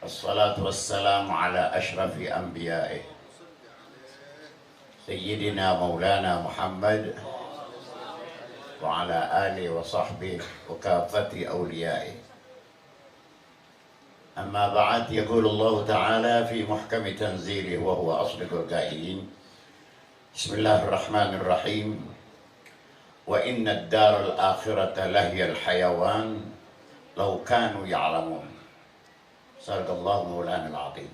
الصلاة والسلام على أشرف أنبيائه سيدنا مولانا محمد وعلى آله وصحبه وكافة أوليائه. أما بعد، يقول الله تعالى في محكم تنزيله وهو أصدق القائلين: بسم الله الرحمن الرحيم، وإن الدار الآخرة لهي الحيوان لو كانوا يعلمون. Sadaqallahu Maulanal Azim.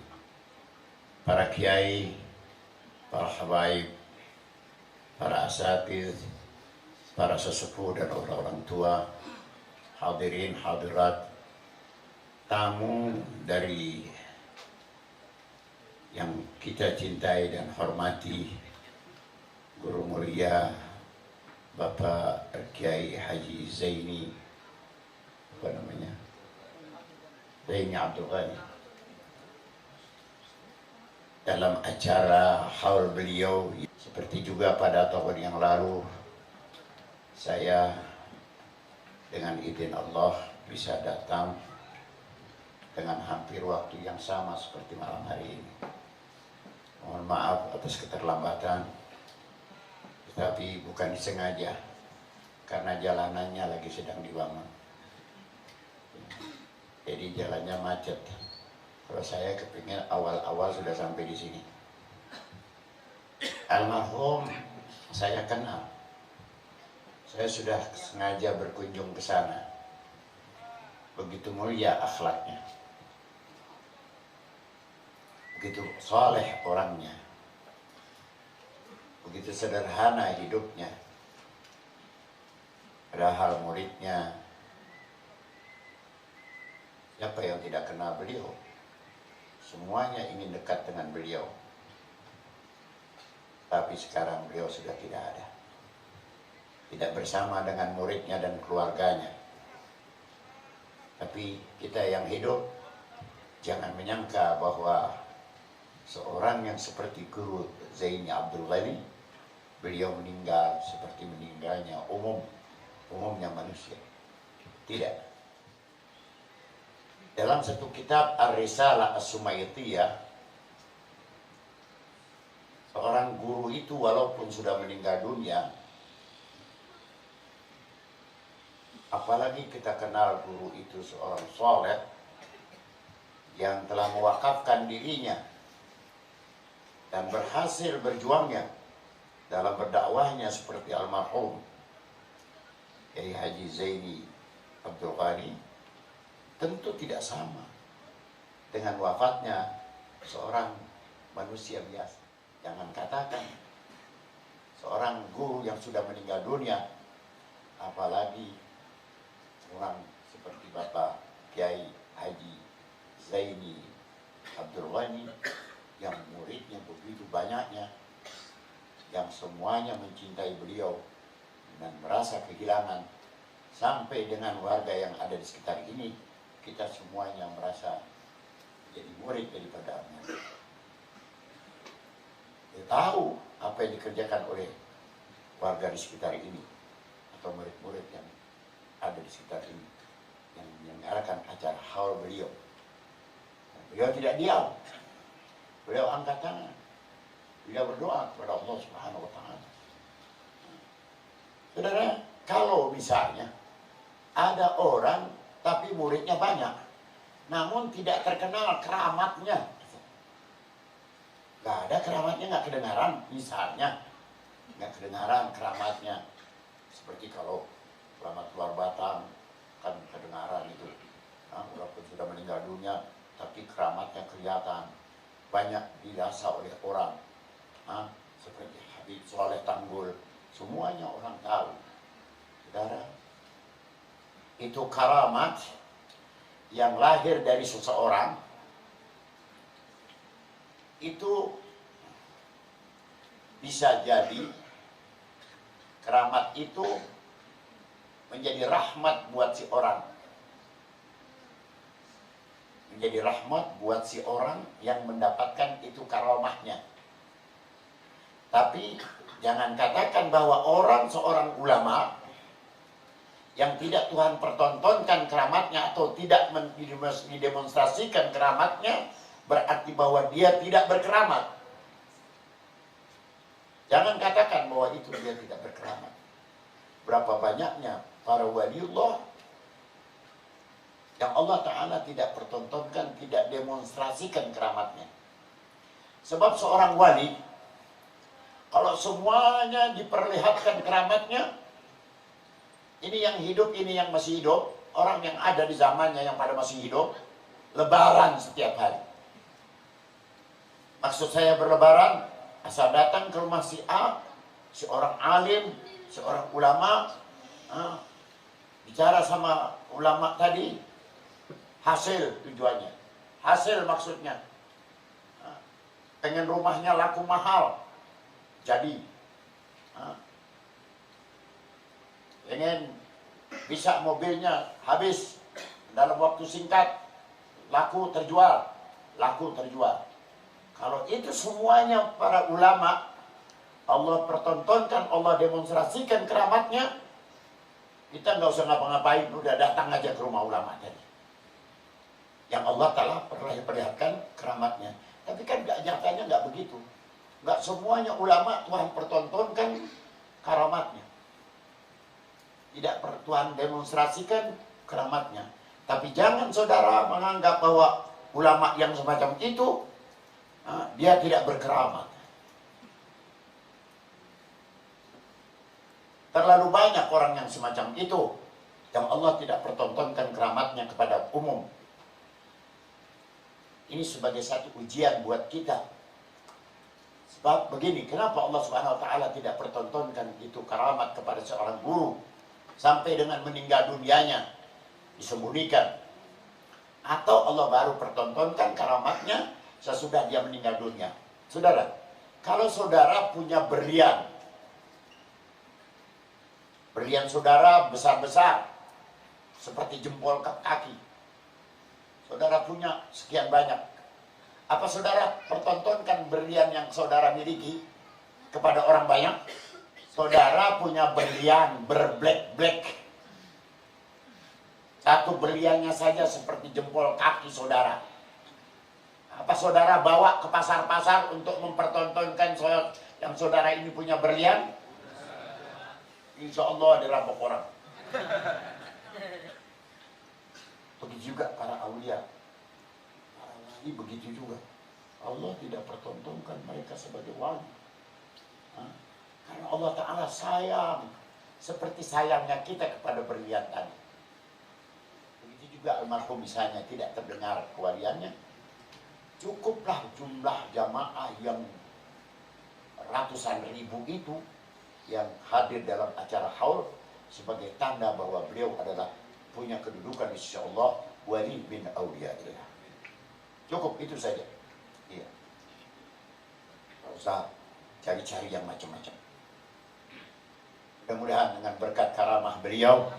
Para kiai, para habaib, para asatiz, para sesepuh dan orang-orang tua, hadirin hadirat, tamu dari yang kita cintai dan hormati, Guru Mulia Bapak Kiai Haji Zaini, apa namanya? Zaini Abdul Ghani. Dalam acara haul beliau, seperti juga pada tahun yang lalu, saya dengan izin Allah bisa datang dengan hampir waktu yang sama seperti malam hari ini. Mohon maaf atas keterlambatan, tetapi bukan disengaja, karena jalanannya lagi sedang dibangun. Jadi jalannya macet. Kalau saya kepingin awal-awal sudah sampai di sini. Almarhum saya kenal. Saya sudah sengaja berkunjung ke sana. Begitu mulia akhlaknya. Begitu soleh orangnya. Begitu sederhana hidupnya. Padahal muridnya, siapa yang tidak kenal beliau? Semuanya ingin dekat dengan beliau. Tapi sekarang beliau sudah tidak ada. Tidak bersama dengan muridnya dan keluarganya. Tapi kita yang hidup, jangan menyangka bahwa seorang yang seperti Guru Zaini Abdul Ghani, beliau meninggal seperti meninggalnya umumnya manusia. Tidak. Dalam satu kitab Ar-Risalah As-Sumaitiyah, seorang guru itu walaupun sudah meninggal dunia, apalagi kita kenal guru itu seorang soleh yang telah mewakafkan dirinya dan berhasil berjuangnya dalam berdakwahnya seperti almarhum Kiai Haji Zaini Abdul Ghani, tentu tidak sama dengan wafatnya seorang manusia biasa. Jangan katakan seorang guru yang sudah meninggal dunia, apalagi orang seperti Bapak Kiai Haji Zaini Abdul Ghani yang muridnya begitu banyaknya, yang semuanya mencintai beliau dan merasa kehilangan, sampai dengan warga yang ada di sekitar ini. Kita semuanya merasa jadi murid daripada murid. Dia tahu apa yang dikerjakan oleh warga di sekitar ini atau murid-murid yang ada di sekitar ini yang menyelenggarakan acara haul beliau. Dan beliau tidak diam. Beliau angkat tangan. Beliau berdoa kepada Allah Subhanahu wa Ta'ala. Saudara, kalau misalnya ada orang tapi muridnya banyak, namun tidak terkenal keramatnya, nggak ada keramatnya, nggak kedengaran, misalnya nggak kedengaran keramatnya, seperti kalau keramat luar batang kan kedengaran itu, nah, walaupun sudah meninggal dunia tapi keramatnya kelihatan, banyak dirasa oleh orang, nah, seperti Habib Soleh Tanggul, semuanya orang tahu. Saudara, itu karamat yang lahir dari seseorang, itu bisa jadi keramat itu menjadi rahmat buat si orang, menjadi rahmat buat si orang yang mendapatkan itu karamahnya. Tapi jangan katakan bahwa seorang ulama yang tidak Tuhan pertontonkan keramatnya atau tidak didemonstrasikan keramatnya, berarti bahwa dia tidak berkeramat. Jangan katakan bahwa itu dia tidak berkeramat. Berapa banyaknya para waliullah yang Allah Ta'ala tidak pertontonkan, tidak demonstrasikan keramatnya. Sebab seorang wali, kalau semuanya diperlihatkan keramatnya, ini yang hidup, ini yang masih hidup, orang yang ada di zamannya yang pada masih hidup, lebaran setiap hari. Maksud saya berlebaran, asal datang ke rumah si A, seorang alim, seorang ulama, bicara sama ulama tadi, hasil tujuannya. Hasil maksudnya. Pengen rumahnya laku mahal. Jadi. Pengen bisa mobilnya habis dalam waktu singkat. Laku terjual. Laku terjual. Kalau itu semuanya para ulama, Allah pertontonkan, Allah demonstrasikan keramatnya, kita nggak usah ngapa-ngapain, udah datang aja ke rumah ulama tadi. Yang Allah telah perlihatkan keramatnya. Tapi kan nyatanya nggak begitu. Nggak semuanya ulama Tuhan pertontonkan keramatnya. Tidak Tuhan demonstrasikan keramatnya. Tapi jangan saudara menganggap bahwa ulama yang semacam itu dia tidak berkeramat. Terlalu banyak orang yang semacam itu yang Allah tidak pertontonkan keramatnya kepada umum. Ini sebagai satu ujian buat kita. Sebab begini, kenapa Allah Subhanahu wa taala tidak pertontonkan itu keramat kepada seorang guru sampai dengan meninggal dunianya disembunyikan? Atau Allah baru pertontonkan keramatnya sesudah dia meninggal dunia? Saudara, kalau saudara punya berlian saudara besar-besar seperti jempol kaki, saudara punya sekian banyak, apa saudara pertontonkan berlian yang saudara miliki kepada orang banyak? Saudara punya berlian berblek-blek, satu berliannya saja seperti jempol kaki saudara. Apa saudara bawa ke pasar-pasar untuk mempertontonkan yang saudara ini punya berlian? Insya Allah dirampok orang. Begitu juga para aulia. Para wali begitu juga. Allah tidak pertontonkan mereka sebagai wali. Karena Allah Ta'ala sayang. Seperti sayangnya kita kepada berlian tadi. Begitu juga almarhum misalnya tidak terdengar kewaliannya. Cukuplah jumlah jamaah yang ratusan ribu itu yang hadir dalam acara haul sebagai tanda bahwa beliau adalah punya kedudukan insya Allah wali bin awliyaillah. Cukup itu saja. Iya. Tidak usah cari-cari yang macam-macam. Mudah-mudahan dengan berkat karamah beliau,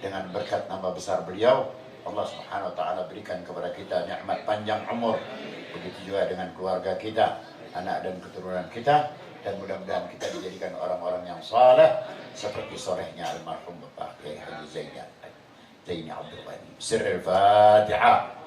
dengan berkat nama besar beliau, Allah Subhanahu wa taala berikan kepada kita nikmat panjang umur. Begitu juga dengan keluarga kita, anak dan keturunan kita, dan mudah-mudahan kita dijadikan orang-orang yang saleh seperti solehnya almarhum Bapak Kiai Haji Zaini Abdul Ghani. Sirrul Fatihah.